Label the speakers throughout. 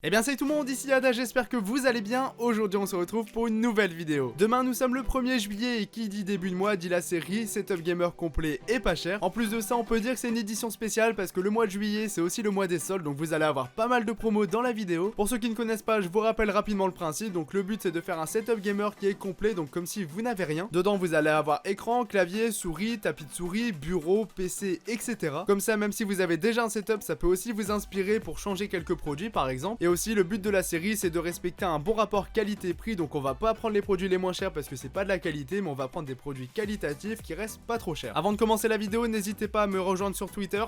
Speaker 1: Eh bien salut tout le monde, ici Ada, j'espère que vous allez bien. Aujourd'hui on se retrouve pour une nouvelle vidéo. Demain nous sommes le 1er juillet et qui dit début de mois dit la série Setup Gamer complet et pas cher. En plus de ça on peut dire que c'est une édition spéciale parce que le mois de juillet c'est aussi le mois des soldes, donc vous allez avoir pas mal de promos dans la vidéo. Pour ceux qui ne connaissent pas, je vous rappelle rapidement le principe. Donc le but c'est de faire un Setup Gamer qui est complet, donc comme si vous n'avez rien. Dedans vous allez avoir écran, clavier, souris, tapis de souris, bureau, PC, etc. Comme ça même si vous avez déjà un setup, ça peut aussi vous inspirer pour changer quelques produits par exemple. Et aussi le but de la série c'est de respecter un bon rapport qualité-prix, donc on va pas prendre les produits les moins chers parce que c'est pas de la qualité, mais on va prendre des produits qualitatifs qui restent pas trop chers. Avant de commencer la vidéo, n'hésitez pas à me rejoindre sur Twitter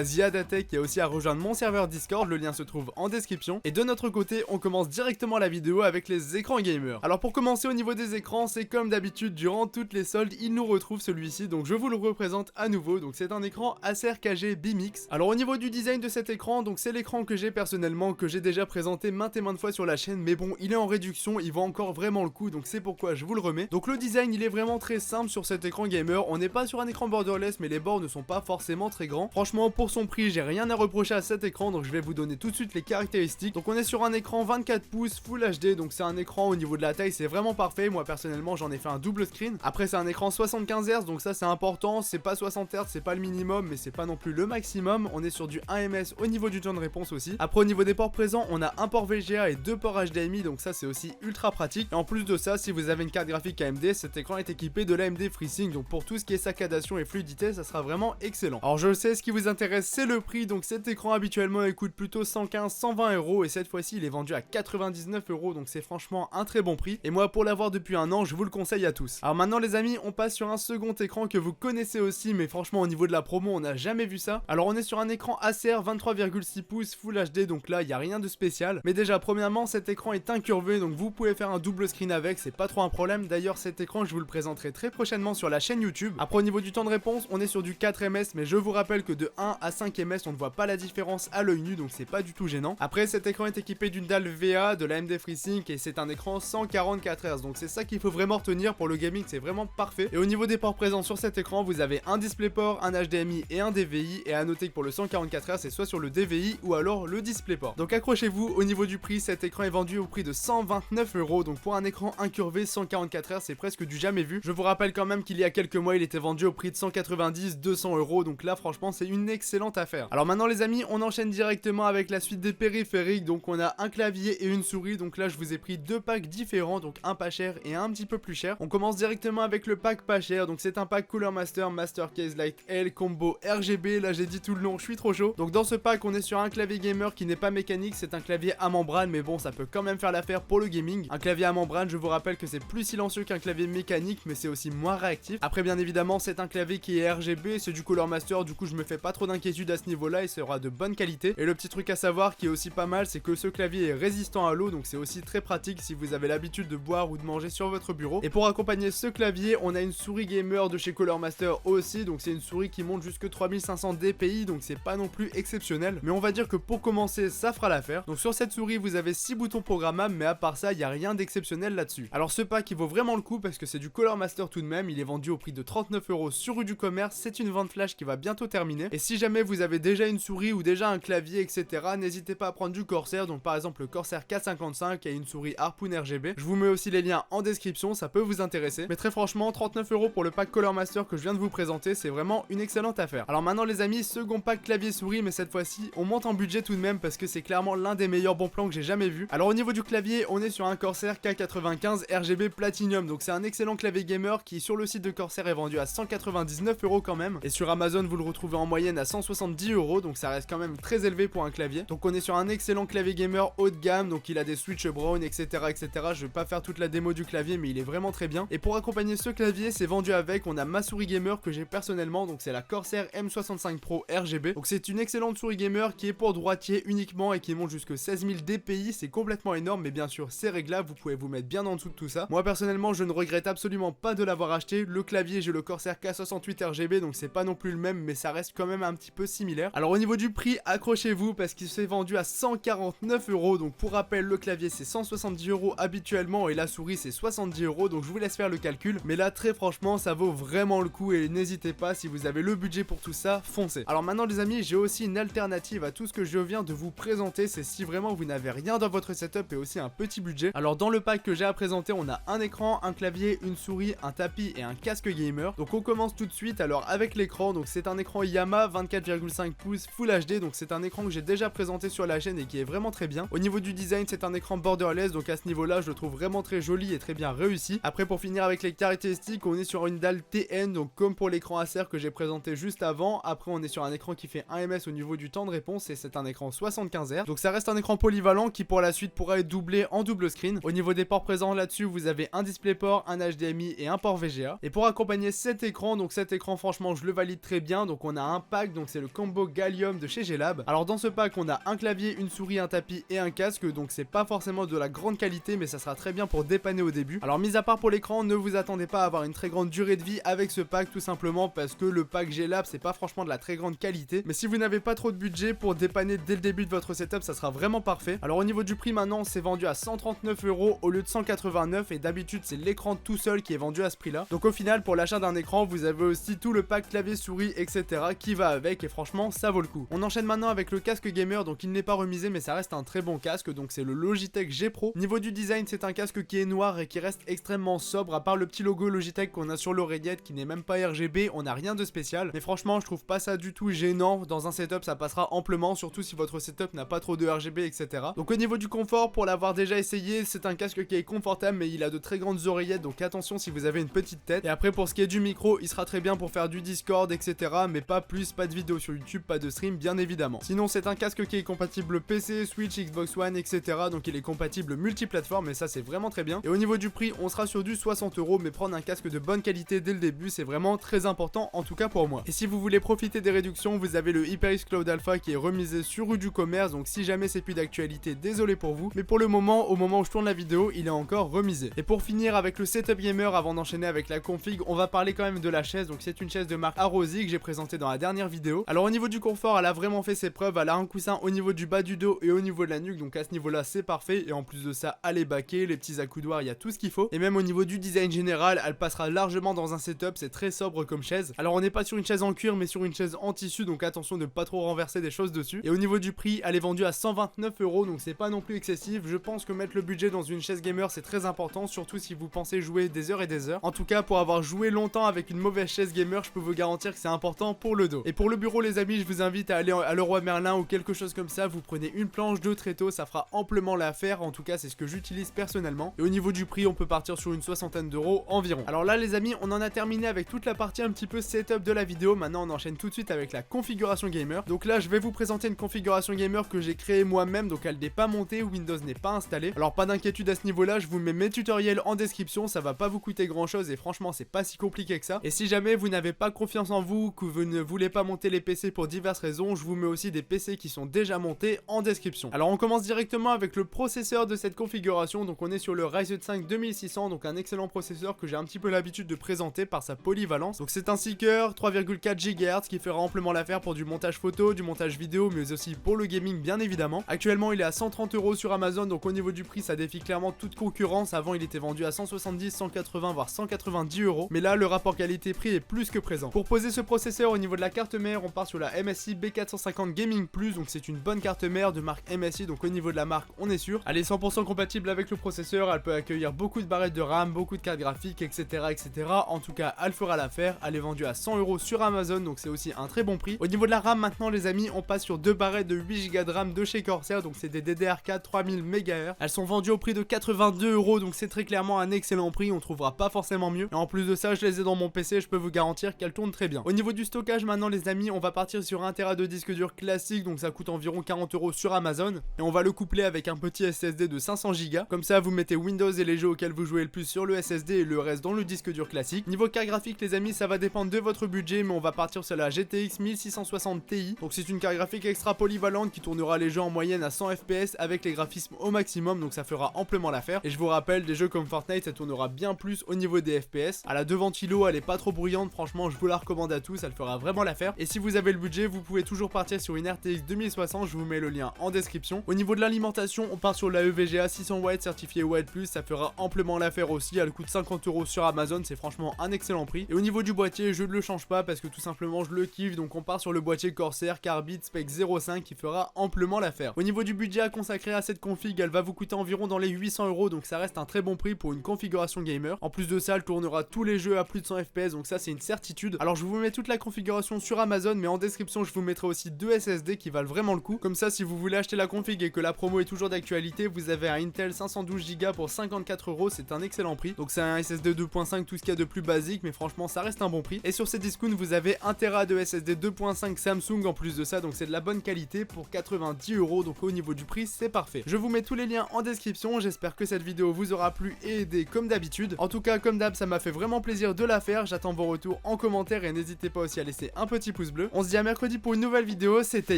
Speaker 1: @ziadatech et aussi à rejoindre mon serveur Discord, le lien se trouve en description. Et de notre côté on commence directement la vidéo avec les écrans gamers. Alors pour commencer au niveau des écrans, c'est comme d'habitude durant toutes les soldes il nous retrouve celui-ci, donc je vous le représente à nouveau. Donc c'est un écran Acer KG BMX. Alors au niveau du design de cet écran, donc c'est l'écran que j'ai personnellement, que j'ai déjà présenté maintes et maintes fois sur la chaîne, mais bon il est en réduction, il vaut encore vraiment le coup, donc c'est pourquoi je vous le remets. Donc le design il est vraiment très simple sur cet écran gamer, on n'est pas sur un écran borderless mais les bords ne sont pas forcément très grands. Franchement pour son prix j'ai rien à reprocher à cet écran, donc je vais vous donner tout de suite les caractéristiques. Donc on est sur un écran 24 pouces Full HD, donc c'est un écran au niveau de la taille c'est vraiment parfait. Moi personnellement j'en ai fait un double screen. Après c'est un écran 75 Hz, donc ça c'est important, c'est pas 60 Hz, c'est pas le minimum mais c'est pas non plus le maximum. On est sur du 1 ms au niveau du temps de réponse aussi. Après au niveau des ports présents on a un port VGA et deux ports HDMI, donc ça c'est aussi ultra pratique. Et en plus de ça, si vous avez une carte graphique AMD, cet écran est équipé de l'AMD FreeSync, donc pour tout ce qui est saccadation et fluidité ça sera vraiment excellent. Alors je le sais, ce qui vous intéresse c'est le prix, donc cet écran habituellement il coûte plutôt 115-120 euros et cette fois-ci il est vendu à 99 euros, donc c'est franchement un très bon prix. Et moi pour l'avoir depuis un an je vous le conseille à tous. Alors maintenant les amis on passe sur un second écran que vous connaissez aussi, mais franchement au niveau de la promo on n'a jamais vu ça. Alors on est sur un écran Acer 23,6 pouces Full HD, donc là il n'y a rien de spécial. Mais déjà premièrement cet écran est incurvé, donc vous pouvez faire un double screen avec, c'est pas trop un problème. D'ailleurs cet écran je vous le présenterai très prochainement sur la chaîne YouTube. Après au niveau du temps de réponse on est sur du 4 ms, mais je vous rappelle que de 1 à 5 ms on ne voit pas la différence à l'œil nu, donc c'est pas du tout gênant. Après cet écran est équipé d'une dalle VA, de l'AMD FreeSync et c'est un écran 144 Hz, donc c'est ça qu'il faut vraiment retenir pour le gaming, c'est vraiment parfait. Et au niveau des ports présents sur cet écran vous avez un DisplayPort, un HDMI et un DVI, et à noter que pour le 144 Hz c'est soit sur le DVI ou alors le DisplayPort. Donc accrochez-vous, au niveau du prix cet écran est vendu au prix de 129 euros, donc pour un écran incurvé 144 Hz c'est presque du jamais vu. Je vous rappelle quand même qu'il y a quelques mois il était vendu au prix de 190-200 euros, donc là franchement c'est une excellente affaire. Alors maintenant les amis on enchaîne directement avec la suite des périphériques. Donc on a un clavier et une souris, donc là je vous ai pris deux packs différents, donc un pas cher et un petit peu plus cher. On commence directement avec le pack pas cher, donc c'est un pack Cooler Master Master Case Light L combo RGB, là j'ai dit tout le long, je suis trop chaud. Donc dans ce pack on est sur un clavier gamer qui n'est pas mécanique, c'est un clavier à membrane, mais bon ça peut quand même faire l'affaire pour le gaming. Un clavier à membrane, je vous rappelle que c'est plus silencieux qu'un clavier mécanique, mais c'est aussi moins réactif. Après bien évidemment c'est un clavier qui est RGB, c'est du Cooler Master, du coup je me fais pas trop d'inquiétude à ce niveau là et sera de bonne qualité. Et le petit truc à savoir qui est aussi pas mal, c'est que ce clavier est résistant à l'eau, donc c'est aussi très pratique si vous avez l'habitude de boire ou de manger sur votre bureau. Et pour accompagner ce clavier on a une souris gamer de chez Cooler Master aussi, donc c'est une souris qui monte jusque 3500 dpi, donc c'est pas non plus exceptionnel, mais on va dire que pour commencer ça fera l'affaire. Donc sur cette souris vous avez 6 boutons programmables, mais à part ça il n'y a rien d'exceptionnel là-dessus. Alors ce pack il vaut vraiment le coup parce que c'est du Cooler Master tout de même, il est vendu au prix de 39 euros sur rue du commerce, c'est une vente flash qui va bientôt terminer. Et si jamais vous avez déjà une souris ou déjà un clavier etc, n'hésitez pas à prendre du Corsair, donc par exemple le Corsair K55 et une souris Harpoon RGB. Je vous mets aussi les liens en description, ça peut vous intéresser. Mais très franchement 39 euros pour le pack Cooler Master que je viens de vous présenter, c'est vraiment une excellente affaire. Alors maintenant les amis, second pack clavier souris, mais cette fois-ci on monte en budget tout de même parce que c'est clairement l'un des meilleurs bons plans que j'ai jamais vu. Alors au niveau du clavier on est sur un Corsair K95 RGB Platinum, donc c'est un excellent clavier gamer qui sur le site de Corsair est vendu à 199 euros quand même, et sur Amazon vous le retrouvez en moyenne à 170 euros, donc ça reste quand même très élevé pour un clavier. Donc on est sur un excellent clavier gamer haut de gamme, donc il a des switch brown etc etc. Je vais pas faire toute la démo du clavier mais il est vraiment très bien. Et pour accompagner ce clavier c'est vendu avec, on a ma souris gamer que j'ai personnellement, donc c'est la Corsair M65 Pro RGB. Donc c'est une excellente souris gamer qui est pour droitier uniquement et qui monte jusque 16 000 dpi, c'est complètement énorme, mais bien sûr c'est réglable, vous pouvez vous mettre bien en dessous de tout ça. Moi personnellement je ne regrette absolument pas de l'avoir acheté. Le clavier j'ai le Corsair K68 RGB, donc c'est pas non plus le même mais ça reste quand même un petit peu similaire. Alors au niveau du prix accrochez-vous parce qu'il s'est vendu à 149 euros, donc pour rappel le clavier c'est 170 euros habituellement et la souris c'est 70 euros, donc je vous laisse faire le calcul, mais là très franchement ça vaut vraiment le coup et n'hésitez pas, si vous avez le budget pour tout ça, foncez. Alors maintenant les amis j'ai aussi une alternative à tout ce que je viens de vous présenter, c'est si vraiment vous n'avez rien dans votre setup et aussi un petit budget. Alors dans le pack que j'ai à présenter, on a un écran, un clavier, une souris, un tapis et un casque gamer. Donc on commence tout de suite alors avec l'écran. Donc c'est un écran Yamaha 24,5 pouces Full HD. Donc c'est un écran que j'ai déjà présenté sur la chaîne et qui est vraiment très bien. Au niveau du design, c'est un écran borderless, donc à ce niveau là je le trouve vraiment très joli et très bien réussi. Après, pour finir avec les caractéristiques, on est sur une dalle TN, donc comme pour l'écran Acer que j'ai présenté juste avant. Après on est sur un écran qui fait 1 ms au niveau du temps de réponse et c'est un écran 75 Hz. Donc ça reste un écran polyvalent qui pour la suite pourra être doublé en double screen. Au niveau des ports présents là-dessus, vous avez un DisplayPort, un HDMI et un port VGA. Et pour accompagner cet écran, donc cet écran franchement je le valide très bien. Donc on a un pack, donc c'est le combo Gallium de chez G-Lab. Alors dans ce pack on a un clavier, une souris, un tapis et un casque. Donc c'est pas forcément de la grande qualité, mais ça sera très bien pour dépanner au début. Alors mis à part pour l'écran, ne vous attendez pas à avoir une très grande durée de vie avec ce pack, tout simplement parce que le pack G-Lab c'est pas franchement de la très grande qualité. Mais si vous n'avez pas trop de budget pour dépanner dès le début de votre setup, ça sera vraiment parfait. Alors au niveau du prix, maintenant c'est vendu à 139 € au lieu de 189, et d'habitude c'est l'écran tout seul qui est vendu à ce prix là. Donc au final pour l'achat d'un écran vous avez aussi tout le pack clavier souris etc qui va avec, et franchement ça vaut le coup. On enchaîne maintenant avec le casque gamer. Donc il n'est pas remisé mais ça reste un très bon casque. Donc c'est le Logitech G Pro. Niveau du design, c'est un casque qui est noir et qui reste extrêmement sobre, à part le petit logo Logitech qu'on a sur l'oreillette qui n'est même pas RGB. On n'a rien de spécial, mais franchement je trouve pas ça du tout gênant. Dans un setup ça passera amplement, surtout si votre setup n'a pas trop de RGB etc. Donc au niveau du confort, pour l'avoir déjà essayé, c'est un casque qui est confortable mais il a de très grandes oreillettes, donc attention si vous avez une petite tête. Et après pour ce qui est du micro, il sera très bien pour faire du Discord etc, mais pas plus, pas de vidéo sur YouTube, pas de stream bien évidemment. Sinon c'est un casque qui est compatible PC, Switch, Xbox One etc, donc il est compatible multiplateforme et ça c'est vraiment très bien. Et au niveau du prix, on sera sur du 60 €, mais prendre un casque de bonne qualité dès le début c'est vraiment très important, en tout cas pour moi. Et si vous voulez profiter des réductions, vous avez le HyperX Cloud Alpha qui est remisé sur Rue du Commerce, donc si jamais c'est plus d'actualité, désolé pour vous, mais pour le moment, au moment où je tourne la vidéo, il est encore remisé. Et pour finir avec le setup gamer, avant d'enchaîner avec la config, on va parler quand même de la chaise. Donc c'est une chaise de marque Arrosi que j'ai présentée dans la dernière vidéo. Alors au niveau du confort, elle a vraiment fait ses preuves. Elle a un coussin au niveau du bas du dos et au niveau de la nuque, donc à ce niveau là c'est parfait. Et en plus de ça, elle est baquée, les petits accoudoirs, il y a tout ce qu'il faut. Et même au niveau du design général, elle passera largement dans un setup, c'est très sobre comme chaise. Alors on n'est pas sur une chaise en cuir mais sur une chaise en tissu, donc attention de ne pas trop renverser des choses dessus. Et au niveau du prix, elle est vendue à 129 €, donc c'est pas non plus excessif. Je pense que mettre le budget dans une chaise gamer c'est très important, surtout si vous pensez jouer des heures et des heures. En tout cas pour avoir joué longtemps avec une mauvaise chaise gamer, je peux vous garantir que c'est important pour le dos. Et pour le bureau les amis, je vous invite à aller à Leroy Merlin ou quelque chose comme ça. Vous prenez une planche de tréteau, ça fera amplement l'affaire. En tout cas c'est ce que j'utilise personnellement. Et au niveau du prix, on peut partir sur une soixantaine d'euros environ. Alors là les amis, on en a terminé avec toute la partie un petit peu setup de la vidéo. Maintenant on enchaîne tout de suite avec la configuration gamer. Donc là je vais vous présenter une configuration gamer que j'ai créée moi-même, donc elle n'est pas montée, Windows n'est pas installé. Alors pas d'inquiétude à ce niveau là, je vous mets mes tutoriels en description, ça va pas vous coûter grand chose et franchement c'est pas si compliqué que ça. Et si jamais vous n'avez pas confiance en vous, que vous ne voulez pas monter les PC pour diverses raisons, je vous mets aussi des PC qui sont déjà montés en description. Alors on commence directement avec le processeur de cette configuration. Donc on est sur le Ryzen 5 2600, donc un excellent processeur que j'ai un petit peu l'habitude de présenter par sa polyvalence. Donc c'est un Seeker 3,4 GHz qui fera amplement l'affaire pour du montage photo, du montage vidéo, mais aussi pour le gaming bien évidemment. Actuellement il est à 130 € sur Amazon, donc au niveau du prix ça défie clairement toute concurrence. Avant il était vendu à 170, 180 voire 190 €, mais là le rapport qualité-prix est plus que présent. Pour poser ce processeur au niveau de la carte mère, on part sur la MSI B450 Gaming Plus, donc c'est une bonne carte mère de marque MSI, donc au niveau de la marque on est sûr. Elle est 100% compatible avec le processeur, elle peut accueillir beaucoup de barrettes de RAM, beaucoup de cartes graphiques etc etc. En tout cas elle fera l'affaire. Elle est vendue à 100 € sur Amazon, donc c'est aussi un très bon prix. Au niveau de la RAM maintenant les amis, on passe sur deux barrettes de 8 Go de RAM de chez Corsair, donc c'est des DDR4 3000 MHz. Elles sont vendues au prix de 82 €, donc c'est très clairement un excellent prix, on trouvera pas forcément mieux. Et en plus de ça, je les ai dans mon PC, je peux vous garantir qu'elles tournent très bien. Au niveau du stockage maintenant les amis, on va partir sur 1 Tera de disque dur classique, donc ça coûte environ 40 € sur Amazon. Et on va le coupler avec un petit SSD de 500 Go. Comme ça vous mettez Windows et les jeux auxquels vous jouez le plus sur le SSD et le reste dans le disque dur classique. Niveau carte graphique les amis, ça va dépendre de votre budget, mais on va partir sur la GTX 1660 Ti. Donc c'est une carte graphique extra polyvalente qui tournera les jeux en moyenne à 100 FPS avec les graphismes au maximum, donc ça fera amplement l'affaire. Et je vous rappelle, des jeux comme Fortnite ça tournera bien plus au niveau des FPS. À la 2 ventilo, elle est pas trop bruyante, franchement je vous la recommande à tous, elle fera vraiment l'affaire. Et si vous avez le budget, vous pouvez toujours partir sur une RTX 2060, je vous mets le lien en description. Au niveau de l'alimentation, on part sur la EVGA 600 watts certifiée Watt+, ça fera amplement l'affaire aussi. Elle coûte 50 € sur Amazon, c'est franchement un excellent prix. Et au niveau du boîtier, je ne le change pas parce que tout simplement je le kiffe, donc on part sur le boîtier Corsair Carbide Spec 05 qui fera amplement l'affaire. commentaire. Au niveau du budget à consacrer à cette config, elle va vous coûter environ dans les 800 €, donc ça reste un très bon prix pour une configuration gamer. En plus de ça, elle tournera tous les jeux à plus de 100 FPS, donc ça c'est une certitude. Alors je vous mets toute la configuration sur Amazon, mais en description je vous mettrai aussi 2 SSD qui valent vraiment le coup. Comme ça, si vous voulez acheter la config et que la promo est toujours d'actualité, vous avez un Intel 512 Go pour 54 €, c'est un excellent prix. Donc c'est un SSD 2.5, tout ce qu'il y a de plus basique, mais franchement ça reste un bon prix. Et sur ces discounts, vous avez 1 Tera de SSD 2.5 Samsung en plus de ça, donc c'est de la bonne qualité pour 90 €, donc au niveau du prix c'est parfait. Je vous mets tous les liens en description, j'espère que cette vidéo vous aura plu et aidé comme d'habitude. En tout cas, comme d'hab, ça m'a fait vraiment plaisir de la faire, j'attends vos retours en commentaire et n'hésitez pas aussi à laisser un petit pouce bleu. On se dit à mercredi pour une nouvelle vidéo, c'était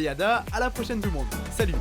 Speaker 1: Yada, à la prochaine tout le monde, salut.